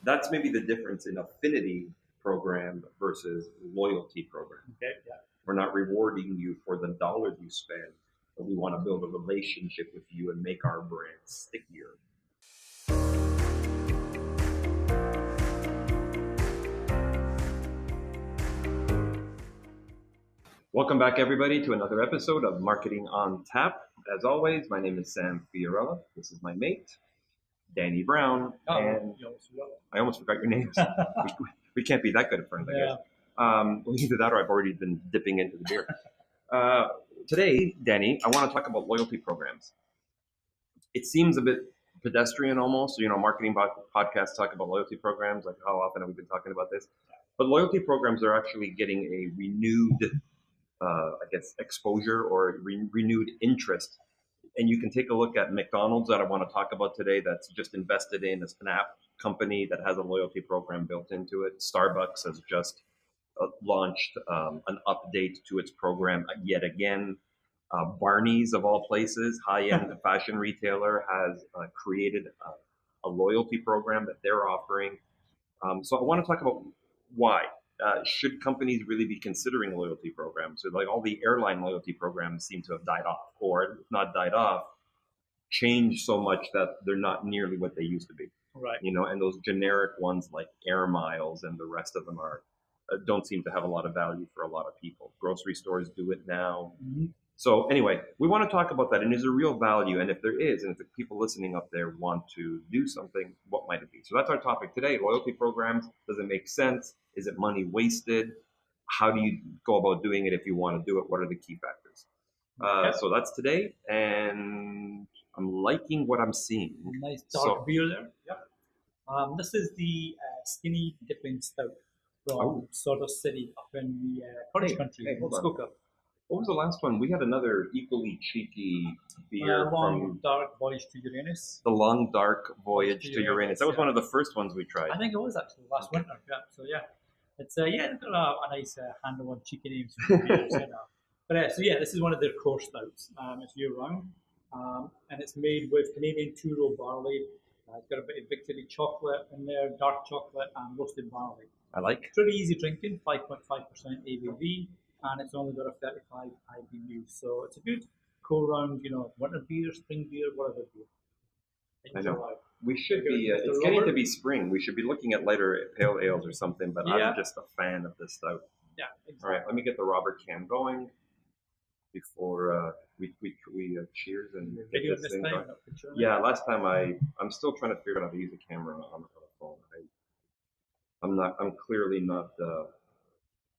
That's maybe the difference in affinity program versus loyalty program. Okay, yeah. We're not rewarding you for the dollars you spend, but we want to build a relationship with you and make our brand stickier. Welcome back, everybody, to another episode of Marketing on Tap. As always, my name is Sam Fiorella. This is my mate, Danny Brown. And I almost forgot your names. we can't be that good at friends, I guess. Well, either that or I've already been dipping into the beer. Today, Danny, I want to talk about loyalty programs. It seems a bit pedestrian almost. Marketing podcasts talk about loyalty programs. Like, how often have we been talking about this? But loyalty programs are actually getting a renewed exposure or renewed interest. And you can take a look at McDonald's that I want to talk about today that's just invested in an app company that has a loyalty program built into it. Starbucks has just launched an update to its program yet again. Barneys, of all places, high-end fashion retailer, has created a loyalty program that they're offering. So I want to talk about why. Should companies really be considering loyalty programs? So like all the airline loyalty programs seem to have died off, or if not died off, changed so much that they're not nearly what they used to be. Right. And those generic ones like Air Miles and the rest of them don't seem to have a lot of value for a lot of people. Grocery stores do it now. Mm-hmm. So anyway, we want to talk about that. And is there real value? And if there is, and if the people listening up there want to do something, what might it be? So that's our topic today. Loyalty programs. Does it make sense? Is it money wasted? How do you go about doing it if you want to do it? What are the key factors? So that's today. And I'm liking what I'm seeing. Nice dark beer there. Yeah. This is the Skinny Dipping Stout from Sawdust City up in the Cornish country. Hey, hold on. What was the last one? We had another equally cheeky beer Long Dark Voyage to Uranus. The Long Dark Voyage to Uranus. That was one of the first ones we tried. I think it was actually last winter. Yeah. So yeah, it's they've got a nice handle on cheeky names for beers. But this is one of their core stouts. It's year round, and it's made with Canadian two-row barley. It's got a bit of victory chocolate in there, dark chocolate, and roasted barley. I like. Pretty easy drinking, 5.5% ABV. And it's only got a 35 IBU, so it's a good go-round, winter beer, spring beer, whatever beer. I know. We should be, it's getting to be spring. We should be looking at lighter pale ales or something, but I'm just a fan of this stout. Yeah, exactly. All right, let me get the Robert can going before we cheers and get this thing going. Yeah, last time I'm still trying to figure out how to use a camera on the phone. I'm clearly not...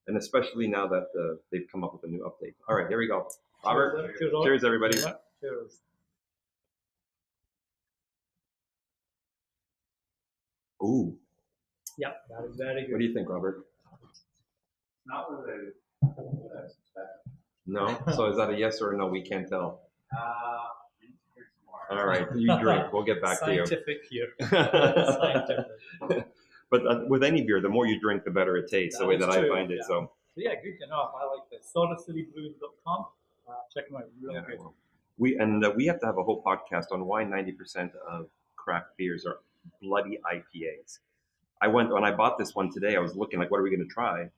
and especially now that they've come up with a new update. All right, here we go. Robert, cheers everybody. Cheers. Ooh. Yeah, that is very good. What do you think, Robert? Not what I expected. No? So is that a yes or a no? We can't tell. All right, you drink. We'll get back to you. Scientific here. Scientific. But with any beer, the more you drink, the better it tastes, the way that I find it. So yeah, good to know. I like this. SawdustCityBrews.com. Check them out. Really good. We have to have a whole podcast on why 90% of craft beers are bloody IPAs. When I bought this one today, I was looking like, what are we going to try?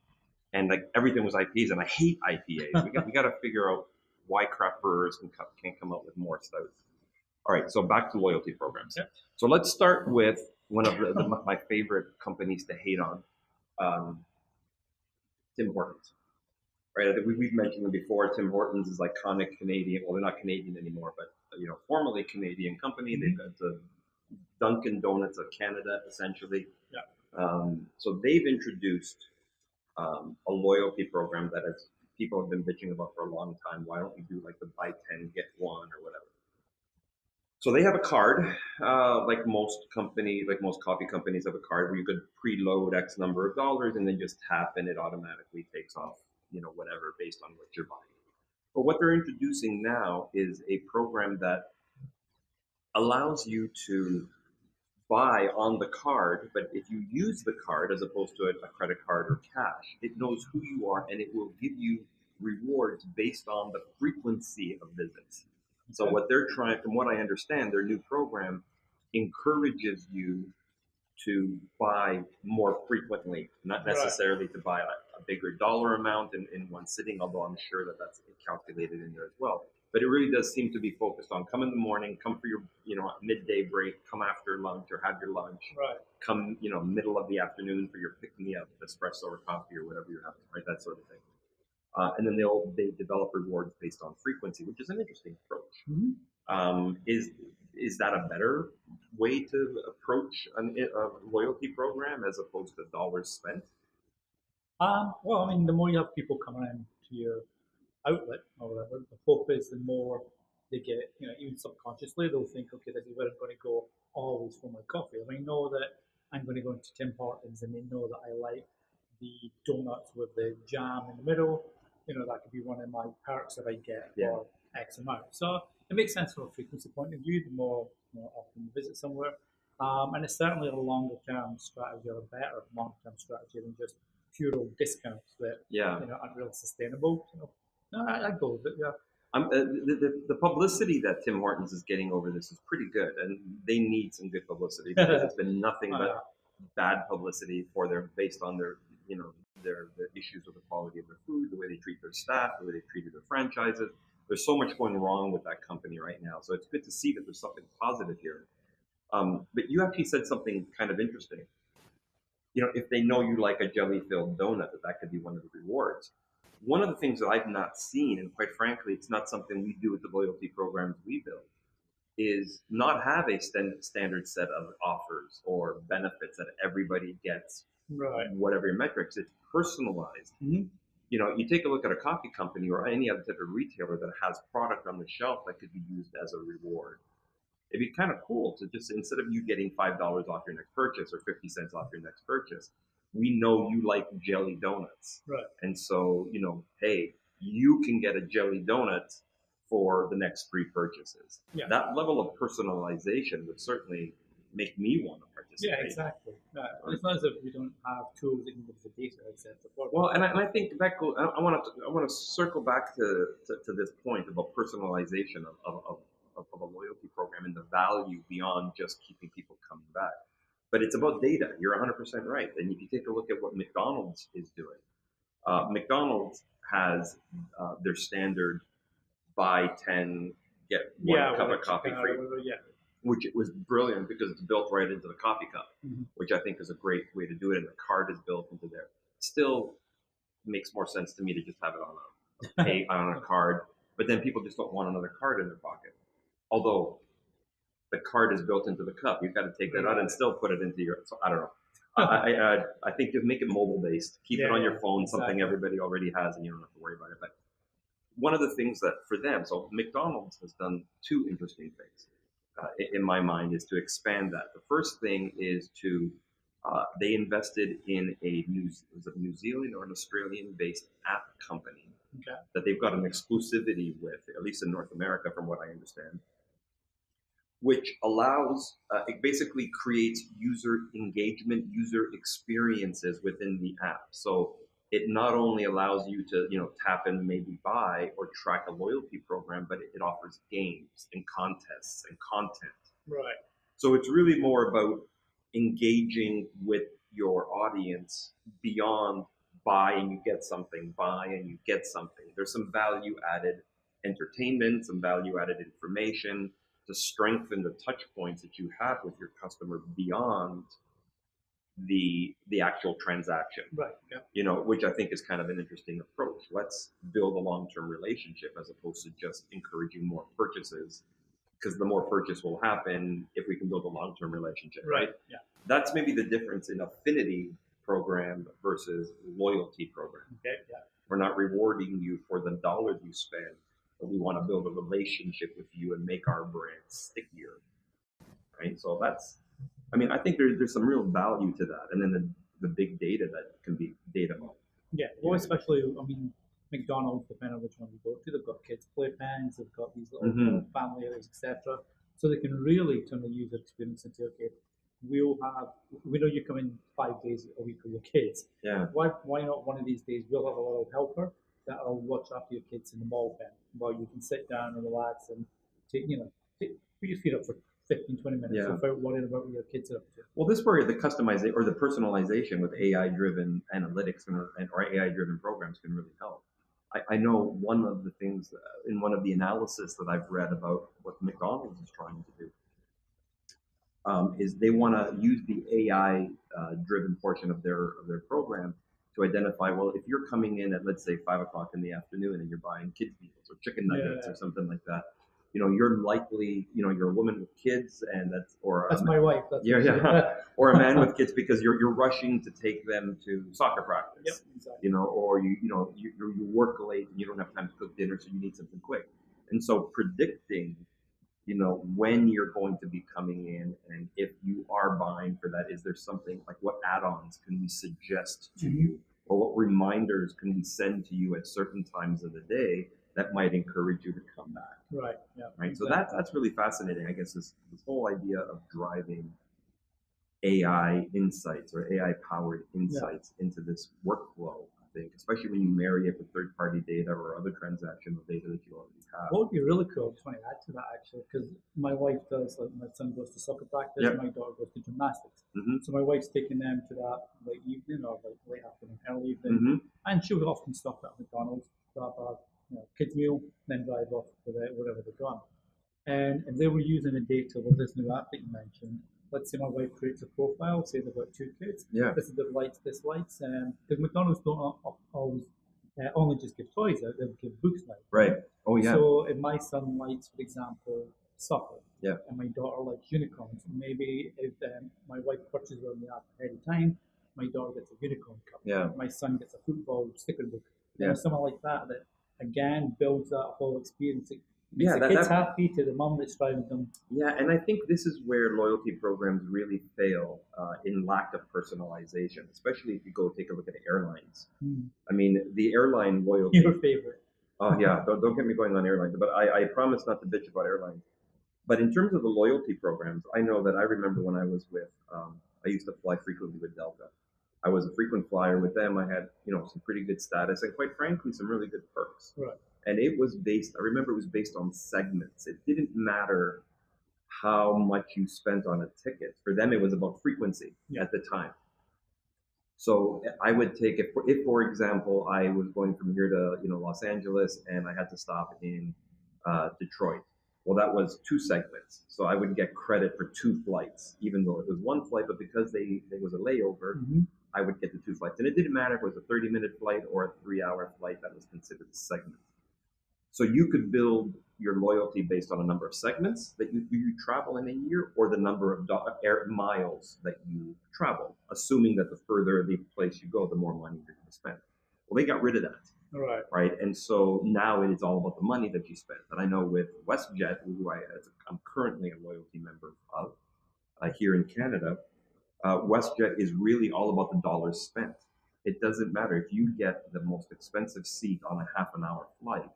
And like everything was IPAs, and I hate IPAs. we got to figure out why craft brewers can't come up with more stouts. All right, so back to loyalty programs. Yep. So let's start with one of my favorite companies to hate on, Tim Hortons. Right? I think we've mentioned them before. Tim Hortons is iconic Canadian. Well, they're not Canadian anymore, but formerly Canadian company. Mm-hmm. They've got the Dunkin' Donuts of Canada, essentially. Yeah. So they've introduced a loyalty program that people have been bitching about for a long time. Why don't we do like the buy 10 get 1 or whatever? So they have a card, like most coffee companies have a card where you could preload X number of dollars and then just tap and it automatically takes off, whatever based on what you're buying. But what they're introducing now is a program that allows you to buy on the card, but if you use the card as opposed to a credit card or cash, it knows who you are and it will give you rewards based on the frequency of visits. So what they're trying, from what I understand, their new program encourages you to buy more frequently, not necessarily to buy a bigger dollar amount in one sitting, although I'm sure that that's calculated in there as well. But it really does seem to be focused on come in the morning, come for your midday break, come after lunch or have your lunch, come middle of the afternoon for your pick me up, espresso or coffee or whatever you're having, right? That sort of thing. And then they develop rewards based on frequency, which is an interesting approach. Mm-hmm. Is that a better way to approach a loyalty program as opposed to dollars spent? Well, I mean, the more you have people coming in to your outlet or whatever, the hope is the more they get, even subconsciously, they'll think, okay, this is where I'm going to go always for my coffee. I mean, know that I'm going to go into Tim Hortons and they know that I like the donuts with the jam in the middle. That could be one of my perks that I get for X amount. So it makes sense from a frequency point of view, the more often you visit somewhere. And it's certainly a longer term strategy or a better long term strategy than just pure discounts that aren't really sustainable. No, I go with it, yeah. The publicity that Tim Hortons is getting over this is pretty good, and they need some good publicity because it's been nothing but bad publicity for based on their issues with the quality of their food, the way they treat their staff, the way they treated their franchises. There's so much going wrong with that company right now, so it's good to see that there's something positive here. But you actually said something kind of interesting. If they know you like a jelly-filled donut, that could be one of the rewards. One of the things that I've not seen, and quite frankly, it's not something we do with the loyalty programs we build, is not have a standard set of offers or benefits that everybody gets, whatever your metrics. It's personalized. Mm-hmm. You take a look at a coffee company or any other type of retailer that has product on the shelf that could be used as a reward. It'd be kind of cool to just, instead of you getting $5 off your next purchase or 50 cents off your next purchase, we know you like jelly donuts. Right. And so, hey, you can get a jelly donut for the next 3 purchases. Yeah. That level of personalization would certainly make me want to participate. Yeah, exactly. As long as we don't have tools that can give the data, etc. Well, and I think that goes. I want to circle back to this point about personalization of a loyalty program and the value beyond just keeping people coming back. But it's about data. You're 100% right. And if you take a look at what McDonald's is doing, McDonald's has their standard buy 10, get 1 cup of coffee free, which it was brilliant because it's built right into the coffee cup, which I think is a great way to do it. And the card is built into there. Still makes more sense to me to just have it on a card. But then people just don't want another card in their pocket. Although the card is built into the cup, you've got to take that out and still put it into your. So I don't know. I think just make it mobile based. Keep it on your phone, something everybody already has, and you don't have to worry about it. But one of the things that for them, so McDonald's has done 2 interesting things in my mind, is to expand that. The first thing is to they invested in a New Zealand or an Australian based app company that they've got an exclusivity with, at least in North America, from what I understand, which allows, it basically creates user engagement, user experiences within the app. So it not only allows you to, tap and maybe buy or track a loyalty program, but it offers games and contests and content. Right. So it's really more about engaging with your audience beyond buy and you get something, buy and you get something. There's some value added entertainment, some value added information to strengthen the touch points that you have with your customer beyond the actual transaction. Right. Yeah. Which I think is kind of an interesting approach. Let's build a long-term relationship as opposed to just encouraging more purchases, because the more purchase will happen if we can build a long-term relationship. Right. Yeah. That's maybe the difference in affinity program versus loyalty program. Okay. Yeah. We're not rewarding you for the dollars you spend, but we want to build a relationship with you and make our brand stickier. Right. So I think there's some real value to that. And then the big data that can be data mined. Yeah. Well, especially, McDonald's, depending on which one you go to, they've got kids' playpens, they've got these little family areas, etc. So they can really turn the user experience into, okay, we know you come in 5 days a week with your kids. Yeah. Why not one of these days we'll have a little helper that'll watch after your kids in the mall pen while you can sit down and relax and put your feet up for 15, 20 minutes without worrying about what your kids are up to. Well, this is where the customization or the personalization with AI-driven analytics or AI-driven programs can really help. I know one of the things in one of the analysis that I've read about what McDonald's is trying to do is they want to use the AI-driven portion of their program to identify, well, if you're coming in at, let's say, 5 o'clock in the afternoon and you're buying kids' meals or chicken nuggets or something like that, you're likely, you're a woman with kids, and that's my wife. That's or a man with kids because you're rushing to take them to soccer practice. Yep, exactly. Or you work late and you don't have time to cook dinner, so you need something quick. And so predicting, when you're going to be coming in, and if you are buying for that, is there something like what add-ons can we suggest to you, or what reminders can we send to you at certain times of the day that might encourage you to come back? Right. Yeah. Right. Exactly. So that's really fascinating. I guess this whole idea of driving AI insights or AI powered insights into this workflow. I think, especially when you marry it with third-party data or other transactional data that you already have. What would be really cool, I just want to add to that actually, because my wife does, like my son goes to soccer practice, my daughter goes to gymnastics. So my wife's taking them to that late evening or like late afternoon, early evening, and she would often stop at McDonald's, grab a kids meal, then drive off to wherever they're going. And they were using the data with this new app that you mentioned. Let's say my wife creates a profile, say they've got 2 kids. This is their likes, dislikes. Because McDonald's don't always only just give toys out, they'll give books now. Right. Oh, yeah. So if my son likes, for example, soccer, and my daughter likes unicorns, maybe if my wife purchases on the app ahead of time, my daughter gets a unicorn cup. My son gets a football sticker book. Something like that again builds that whole experience. Makes the kids happy to the mom that's driving them. Yeah, and I think this is where loyalty programs really fail in lack of personalization, especially if you go take a look at airlines. I mean, the airline loyalty. Your favorite. Oh, yeah. Don't get me going on airlines, but I promise not to bitch about airlines. But in terms of the loyalty programs, I know that I remember when I was with, I used to fly frequently with Delta. I was a frequent flyer with them. I had, some pretty good status and quite frankly, some really good perks. Right. And it was I remember it was based on segments. It didn't matter how much you spent on a ticket. For them, it was about frequency at the time. So I would take it, if for example, I was going from here to, Los Angeles and I had to stop in Detroit. Well, that was 2 segments. So I would get credit for 2 flights, even though it was 1 flight, but because there was a layover, I would get the 2 flights. And it didn't matter if it was a 30-minute flight or a 3-hour flight, that was considered a segment. So you could build your loyalty based on a number of segments that you travel in a year, or the number of air miles that you travel, assuming that the further the place you go, the more money you're going to spend. Well, they got rid of that. Right. And so now it is all about the money that you spend. And I know with WestJet, who I'm currently a loyalty member of here in Canada, WestJet is really all about the dollars spent. It doesn't matter if you get the most expensive seat on a half-an-hour flight.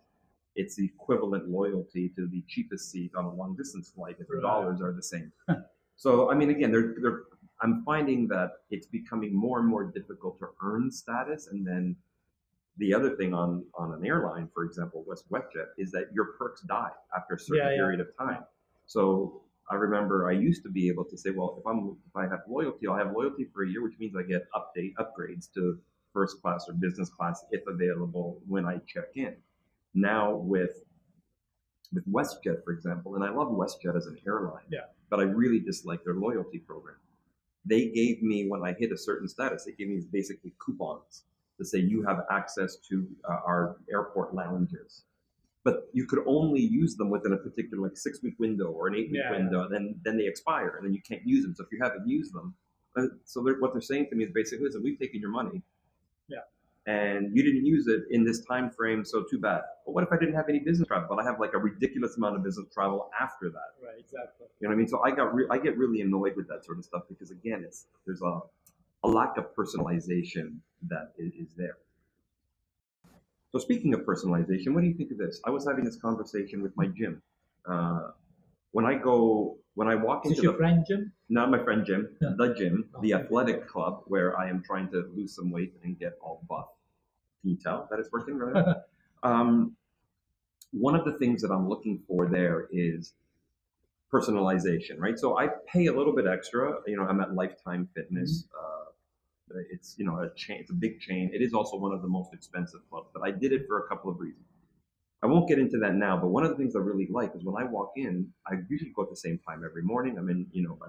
It's the equivalent loyalty to the cheapest seat on a long-distance flight if the dollars are the same. So, I mean, again, I'm finding that it's becoming more and more difficult to earn status. And then the other thing on an airline, for example, WestJet, is that your perks die after a certain period of time. So I remember I used to be able to say, well, if I have loyalty, I'll have loyalty for a year, which means I get upgrades to first class or business class if available when I check in. Now with WestJet, for example, and I love WestJet as an airline, but I really dislike their loyalty program. They gave me, when I hit a certain status, they gave me basically coupons to say you have access to our airport lounges. But you could only use them within a particular 6-week window or an 8-week window, then they expire, and then you can't use them. So if you haven't used them, what they're saying to me is basically, listen, we've taken your money. And you didn't use it in this time frame, so too bad. But what if I didn't have any business travel, but I have like a ridiculous amount of business travel after that? Right, exactly. You know what I mean? So I get really annoyed with that sort of stuff because again, there's a lack of personalization that is there. So speaking of personalization, what do you think of this? I was having this conversation with my gym. When I walk into your friend Jim? Not my friend Jim, the gym, the athletic club where I am trying to lose some weight and get all buff. Can you tell that it's working right? One of the things that I'm looking for there is personalization, right? So I pay a little bit extra. I'm at Lifetime Fitness. It's a chain. It's a big chain. It is also one of the most expensive clubs, but I did it for a couple of reasons. I won't get into that now, but one of the things I really like is when I walk in, I usually go at the same time every morning. I'm in, by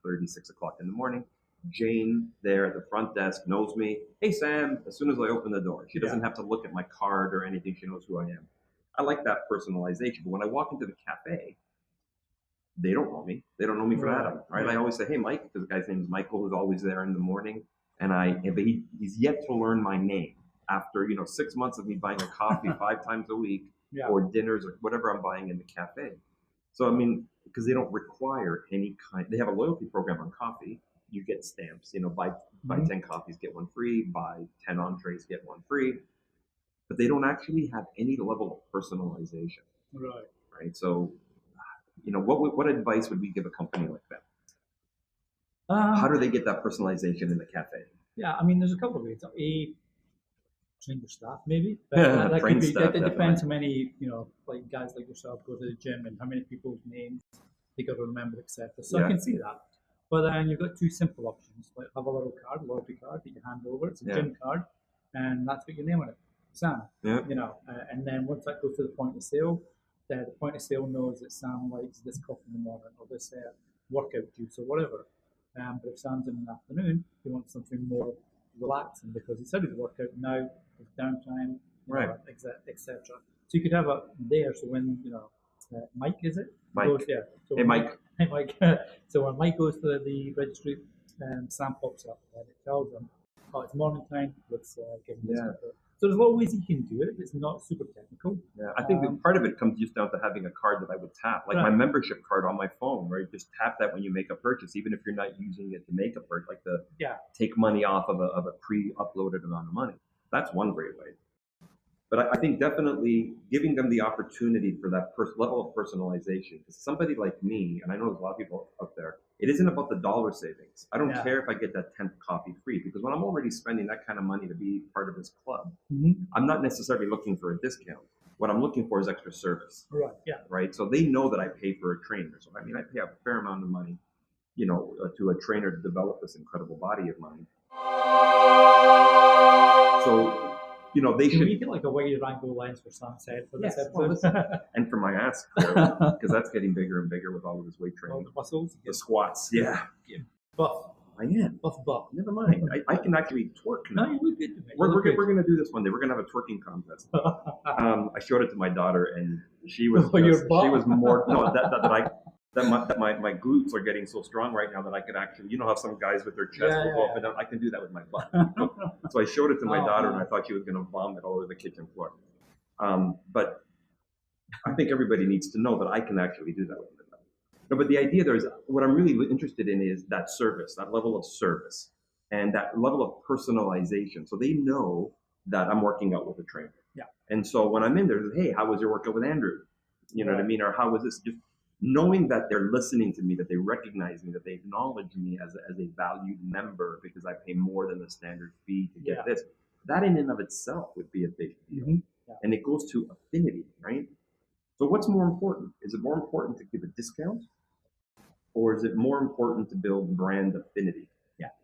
5:30, 6 o'clock in the morning. Jane there at the front desk knows me. Hey, Sam, as soon as I open the door, she doesn't have to look at my card or anything. She knows who I am. I like that personalization. But when I walk into the cafe, they don't know me. They don't know me from Adam, right? I always say, hey, Mike, because the guy's name is Michael, who's always there in the morning. But he's yet to learn my name after, 6 months of me buying a coffee 5 times a week or dinners or whatever I'm buying in the cafe. So, because they don't require any they have a loyalty program on coffee. You get stamps, buy 10 coffees, get one free, buy 10 entrees, get one free. But they don't actually have any level of personalization. Right. So, what advice would we give a company like that? How do they get that personalization in the cafe? Yeah, there's a couple of ways. Train your staff, maybe. But it depends how many, like guys like yourself go to the gym and how many people's names they got to remember, etc. So I can see that. But then you've got two simple options. Like have a little card, loyalty card that you hand over. It's a gym card, and that's what your name on it, Sam. And then once that goes to the point of sale, the point of sale knows that Sam likes this coffee in the morning or this workout juice or whatever. But if Sam's in the afternoon, he wants something more relaxing because he's had his workout now, his downtime, etc. So you could have it there. So when Mike, is it? Mike. So hey, Mike. Hey, Mike. So when Mike goes to the registry, Sam pops up and it tells him, "Oh, it's morning time. Let's give him this." So there's a lot of ways you can do it. It's not super technical. Yeah, I think that part of it comes just down to having a card that I would tap, like my membership card on my phone, right? Just tap that when you make a purchase, even if you're not using it to make a purchase, like take money off of a pre-uploaded amount of money. That's one great way. But I think definitely giving them the opportunity for that level of personalization. Because somebody like me, and I know there's a lot of people out there, it isn't about the dollar savings. I don't care if I get that 10th coffee free, because when I'm already spending that kind of money to be part of this club, I'm not necessarily looking for a discount. What I'm looking for is extra service. Right. So they know that I pay for a trainer. So I pay a fair amount of money, to a trainer to develop this incredible body of mine. So, they should. Can we get like a wide angle lens for Sunset for this episode? And for my ass, because that's getting bigger and bigger with all of this weight training. All the muscles, the squats, buff. I am buff. Never mind. I can actually twerk now. No, you look good. We're going to do this one day. We're going to have a twerking contest. I showed it to my daughter, and she was more that my glutes are getting so strong right now that I could actually, how some guys with their chest will go up and down. I can do that with my butt. So I showed it to my daughter, and I thought she was going to vomit all over the kitchen floor. But I think everybody needs to know that I can actually do that with my butt. No, but the idea there is, what I'm really interested in is that service, that level of service, and that level of personalization. So they know that I'm working out with a trainer. And so when I'm in there, hey, how was your workout with Andrew? You know what I mean? Or how was this? Just knowing that they're listening to me, that they recognize me, that they acknowledge me as a valued member because I pay more than the standard fee to get this, that in and of itself would be a big deal. And it goes to affinity, right? So what's more important? Is it more important to give a discount, or is it more important to build brand affinity?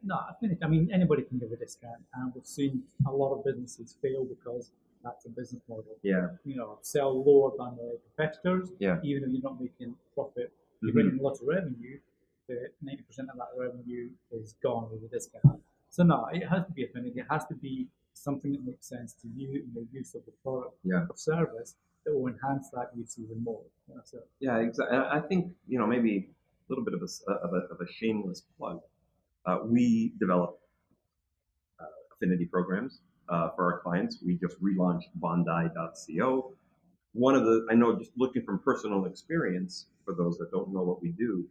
No, affinity. Anybody can give a discount, and we've seen a lot of businesses fail because that's a business model. Sell lower than the competitors. Even if you're not making profit, you're bringing lots of revenue. 90% of that revenue is gone with a discount. So no, it has to be affinity. It has to be something that makes sense to you and the use of the product or service that will enhance that use even more. Exactly. I think maybe a little bit of a shameless plug. We develop affinity programs for our clients. We just relaunched Bondi.co. I know, just looking from personal experience, for those that don't know what we do,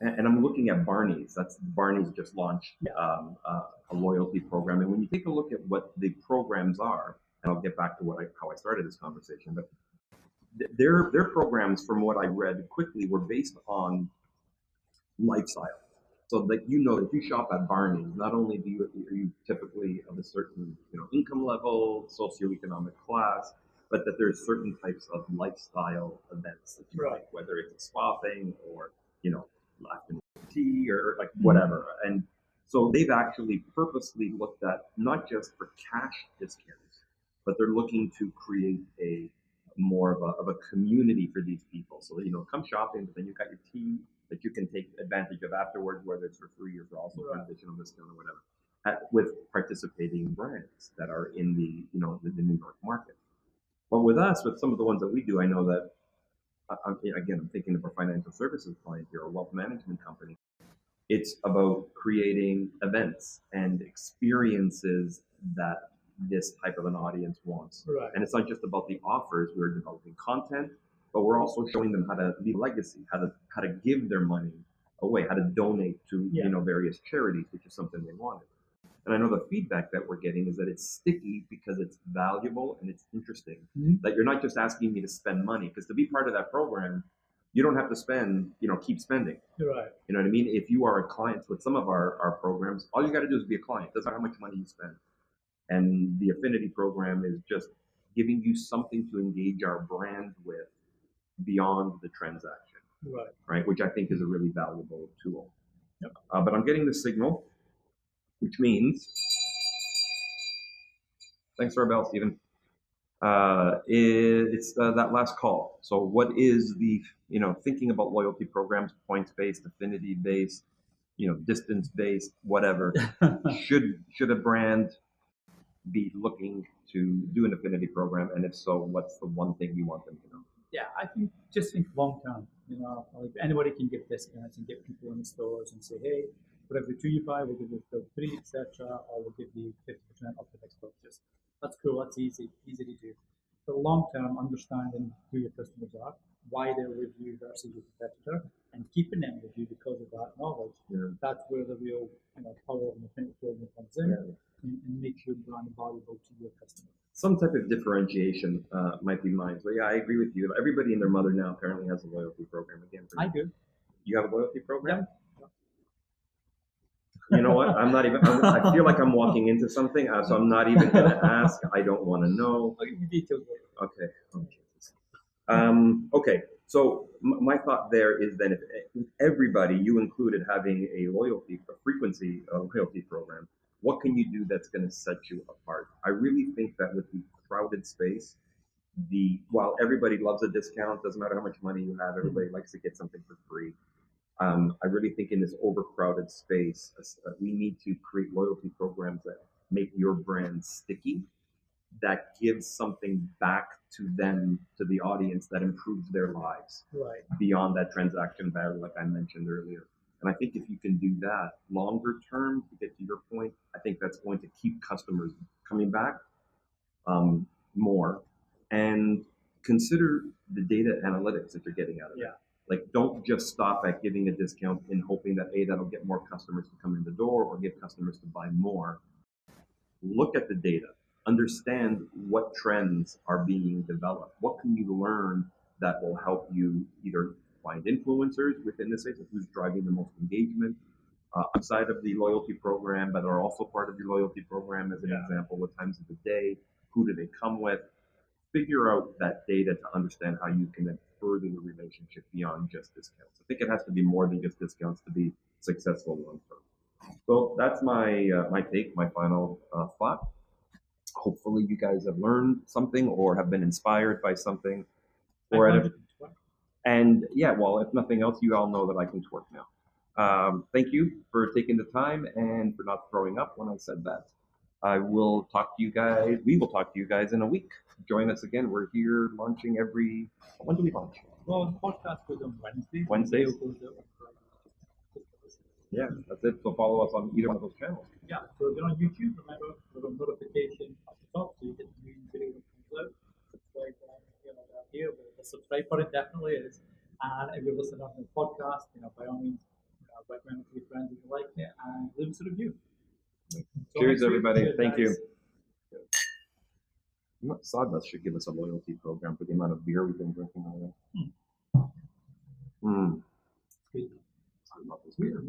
and I'm looking at Barneys. Barneys just launched a loyalty program. And when you take a look at what the programs are, and I'll get back to how I started this conversation, but their programs, from what I read quickly, were based on lifestyle. So that if you shop at Barneys, not only are you typically of a certain income level, socioeconomic class, but that there's certain types of lifestyle events that you Right. like, whether it's a spa thing or, afternoon tea or like whatever. And so they've actually purposely looked at not just for cash discounts, but they're looking to create a more of a community for these people. So, come shopping, but then you've got your tea that you can take advantage of afterwards, whether it's for free or for also an additional discount or whatever, with participating brands that are in the New York market. But with us, with some of the ones that we do, I know that, I'm thinking of a financial services client here, a wealth management company. It's about creating events and experiences that this type of an audience wants. Right. And it's not just about the offers. We're developing content, but we're also showing them how to leave a legacy, how to give their money away, how to donate to various charities, which is something they wanted. And I know the feedback that we're getting is that it's sticky because it's valuable and it's interesting. Mm-hmm. That you're not just asking me to spend money, because to be part of that program, you don't have to spend, keep spending. You're right. You know what I mean? If you are a client with some of our programs, all you got to do is be a client. Doesn't matter how much money you spend. And the Affinity program is just giving you something to engage our brand with beyond the transaction. Right? Which I think is a really valuable tool. Yep. But I'm getting the signal, which means, thanks for our bell, Stephen. It's that last call. So what is the, thinking about loyalty programs, points-based, affinity-based, distance-based, whatever, should a brand be looking to do an affinity program? And if so, what's the one thing you want them to know? Yeah, I think long term, like anybody can give discounts and get people in the stores and say, hey, for every 2 you buy, we'll give you free, etc., or we'll give you 50% off the next purchase. That's cool. That's easy to do. But long term, understanding who your customers are, why they're with you versus your competitor, and keeping them with you because of that knowledge. Yeah. That's where the real power of an affinity program comes in, and makes your brand valuable to your customer. Some type of differentiation might be mine. So yeah, I agree with you. Everybody and their mother now apparently has a loyalty program. Again, I do. You have a loyalty program? Yeah. You know what? I'm not even. I feel like I'm walking into something, so I'm not even going to ask. I don't want to know. I'll give you details later. Okay. Okay. So my thought there is then, if everybody, you included, having a frequency loyalty program, what can you do that's going to set you apart? I really think that with the crowded space, while everybody loves a discount, doesn't matter how much money you have, everybody likes to get something for free. I really think in this overcrowded space, we need to create loyalty programs that make your brand sticky, that gives something back to them, to the audience, that improves their lives beyond that transaction value, like I mentioned earlier. And I think if you can do that longer term, to get to your point, I think that's going to keep customers coming back more. And consider the data analytics that you're getting out of it. Like, don't just stop at giving a discount in hoping that that'll get more customers to come in the door or get customers to buy more. Look at the data. Understand what trends are being developed. What can you learn that will help you either find influencers within this space, who's driving the most engagement outside of the loyalty program, but are also part of your loyalty program, as an example. What times of the day? Who do they come with? Figure out that data to understand how you can then further the relationship beyond just discounts. I think it has to be more than just discounts to be successful long term. So that's my take, my final thought. Hopefully you guys have learned something or have been inspired by something. And yeah, well, if nothing else, you all know that I can twerk now. Thank you for taking the time and for not throwing up when I said that. We will talk to you guys in a week. Join us again. We're here launching when do we launch? Well, the podcast goes on Wednesday. Wednesdays? Yeah, that's it. So follow us on either one of those channels. Yeah, so if you're on YouTube, remember, there's a notification at the top, so you get the new video that comes out. Subscribe here, the subscribe button definitely is. And if you're listening on the podcast, by all means, recommend it to your friends if you like it, and leave us a review. Cheers, everybody. Cheers, thank you. Sawdust should give us a loyalty program for the amount of beer we've been drinking already. Good. Sorry about this beer.